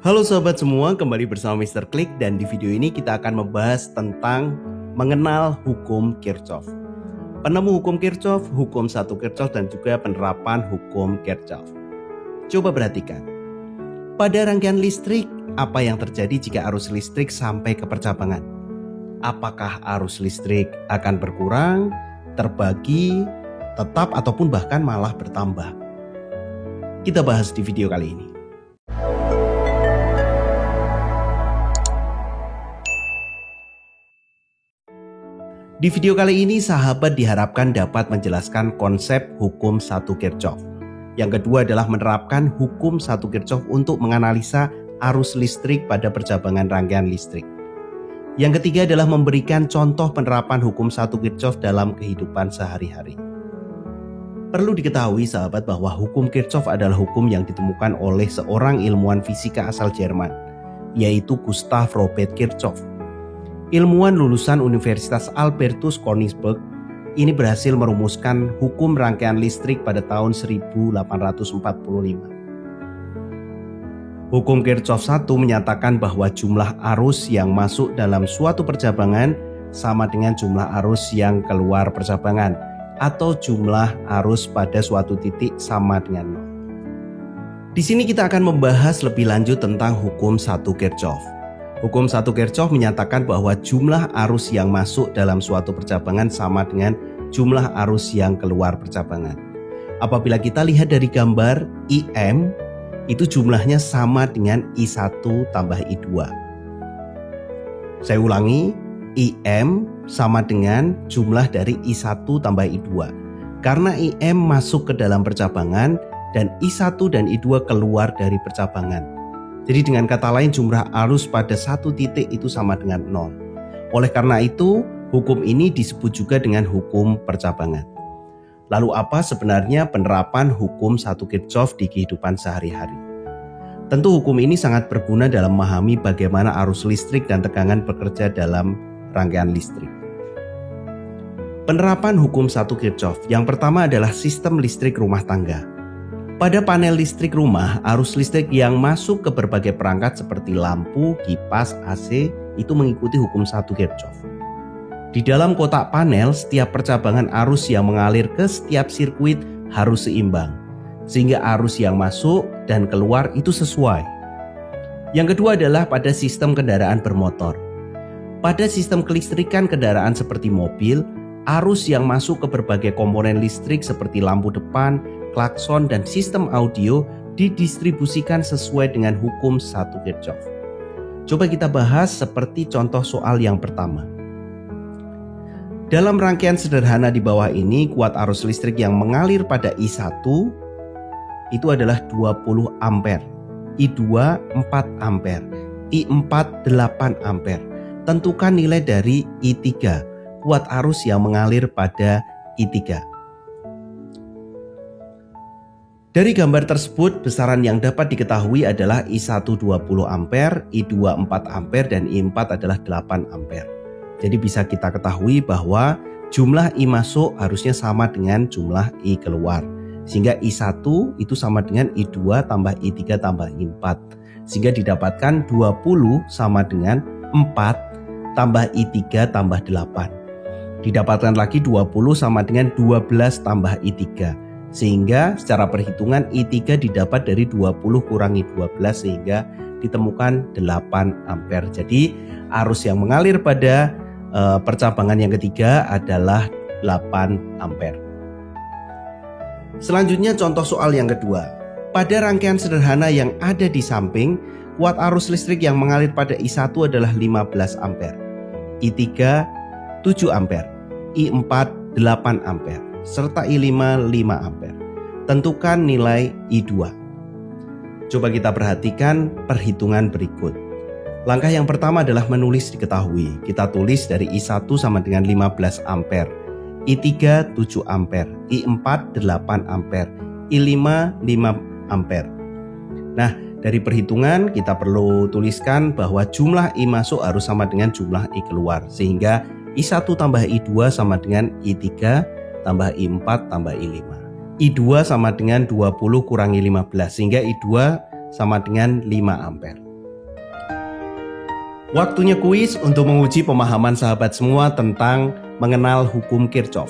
Halo sobat semua, kembali bersama Mr. Klik dan di video ini kita akan membahas tentang mengenal hukum Kirchhoff. Penemu hukum Kirchhoff, hukum 1 Kirchhoff dan juga penerapan hukum Kirchhoff. Coba perhatikan. Pada rangkaian listrik, apa yang terjadi jika arus listrik sampai ke percabangan? Apakah arus listrik akan berkurang, terbagi, tetap ataupun bahkan malah bertambah? Kita bahas di video kali ini. Di video kali ini sahabat diharapkan dapat menjelaskan konsep hukum 1 Kirchhoff. Yang kedua adalah menerapkan hukum 1 Kirchhoff untuk menganalisa arus listrik pada percabangan rangkaian listrik. Yang ketiga adalah memberikan contoh penerapan hukum 1 Kirchhoff dalam kehidupan sehari-hari. Perlu diketahui sahabat bahwa hukum Kirchhoff adalah hukum yang ditemukan oleh seorang ilmuwan fisika asal Jerman, yaitu Gustav Robert Kirchhoff. Ilmuwan lulusan Universitas Albertus Königsberg ini berhasil merumuskan hukum rangkaian listrik pada tahun 1845. Hukum Kirchhoff 1 menyatakan bahwa jumlah arus yang masuk dalam suatu percabangan sama dengan jumlah arus yang keluar percabangan, atau jumlah arus pada suatu titik sama dengan 0. Di sini kita akan membahas lebih lanjut tentang hukum 1 Kirchhoff. Hukum 1 Kirchhoff menyatakan bahwa jumlah arus yang masuk dalam suatu percabangan sama dengan jumlah arus yang keluar percabangan. Apabila kita lihat dari gambar IM, itu jumlahnya sama dengan I1 tambah I2. Saya ulangi, IM sama dengan jumlah dari I1 tambah I2. Karena IM masuk ke dalam percabangan dan I1 dan I2 keluar dari percabangan. Jadi dengan kata lain jumlah arus pada satu titik itu sama dengan 0. Oleh karena itu, hukum ini disebut juga dengan hukum percabangan. Lalu apa sebenarnya penerapan hukum 1 Kirchhoff di kehidupan sehari-hari? Tentu hukum ini sangat berguna dalam memahami bagaimana arus listrik dan tegangan bekerja dalam rangkaian listrik. Penerapan hukum 1 Kirchhoff yang pertama adalah sistem listrik rumah tangga. Pada panel listrik rumah, arus listrik yang masuk ke berbagai perangkat seperti lampu, kipas, AC itu mengikuti hukum 1 Kirchhoff. Di dalam kotak panel, setiap percabangan arus yang mengalir ke setiap sirkuit harus seimbang, sehingga arus yang masuk dan keluar itu sesuai. Yang kedua adalah pada sistem kendaraan bermotor. Pada sistem kelistrikan kendaraan seperti mobil, arus yang masuk ke berbagai komponen listrik seperti lampu depan, klakson, dan sistem audio didistribusikan sesuai dengan hukum 1 Kirchhoff. Coba kita bahas seperti contoh soal yang pertama. Dalam rangkaian sederhana di bawah ini, kuat arus listrik yang mengalir pada I1 itu adalah 20 ampere, I2 4 ampere, I4 8 ampere. Tentukan nilai dari I3, kuat arus yang mengalir pada I3. Dari gambar tersebut, besaran yang dapat diketahui adalah I1 20 ampere, I2 4 ampere, dan I4 adalah 8 ampere. Jadi bisa kita ketahui bahwa jumlah I masuk harusnya sama dengan jumlah I keluar. Sehingga I1 itu sama dengan I2 tambah I3 tambah I4. Sehingga didapatkan 20 sama dengan 4 tambah I3 tambah 8. Didapatkan lagi 20 sama dengan 12 tambah I3. Sehingga secara perhitungan I3 didapat dari 20 kurangi 12 sehingga ditemukan 8 ampere. Jadi arus yang mengalir pada percabangan yang ketiga adalah 8 ampere. Selanjutnya contoh soal yang kedua. Pada rangkaian sederhana yang ada di samping, kuat arus listrik yang mengalir pada I1 adalah 15 ampere, I3 7 ampere, I4 8 ampere, serta I5 5 ampere. Tentukan nilai I2. Coba kita perhatikan perhitungan berikut. Langkah yang pertama adalah menulis diketahui. Kita tulis dari I1 sama dengan 15 ampere, I3 7 ampere, I4 8 ampere, I5 5 ampere. Nah, dari perhitungan kita perlu tuliskan bahwa jumlah I masuk harus sama dengan jumlah I keluar. Sehingga I1 tambah I2 sama dengan I3 tambah I4 tambah I5. I2 sama dengan 20 kurangi 15 sehingga I2 sama dengan 5 ampere. Waktunya kuis untuk menguji pemahaman sahabat semua tentang mengenal hukum Kirchhoff.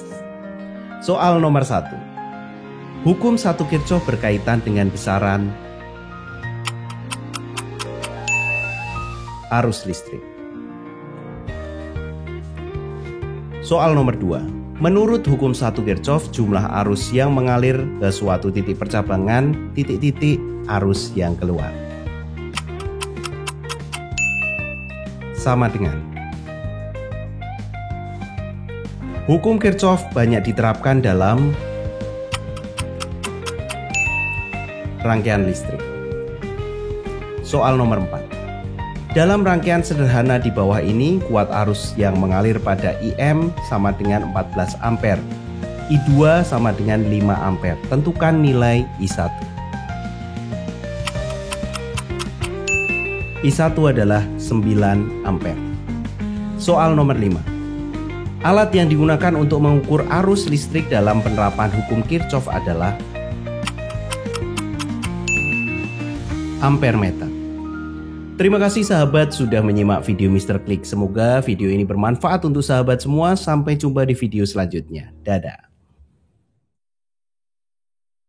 Soal nomor 1. Hukum 1 Kirchhoff berkaitan dengan besaran arus listrik. Soal nomor 2. Menurut hukum 1 Kirchhoff, jumlah arus yang mengalir ke suatu titik percabangan titik-titik arus yang keluar sama dengan. Hukum Kirchhoff banyak diterapkan dalam rangkaian listrik. Soal nomor 4. Dalam rangkaian sederhana di bawah ini, kuat arus yang mengalir pada IM sama dengan 14 ampere, I2 sama dengan 5 ampere. Tentukan nilai I1. I1 adalah 9 ampere. Soal nomor 5. Alat yang digunakan untuk mengukur arus listrik dalam penerapan hukum Kirchhoff adalah ampermeter. Terima kasih sahabat sudah menyimak video Mr. Klik. Semoga video ini bermanfaat untuk sahabat semua. Sampai jumpa di video selanjutnya. Dadah.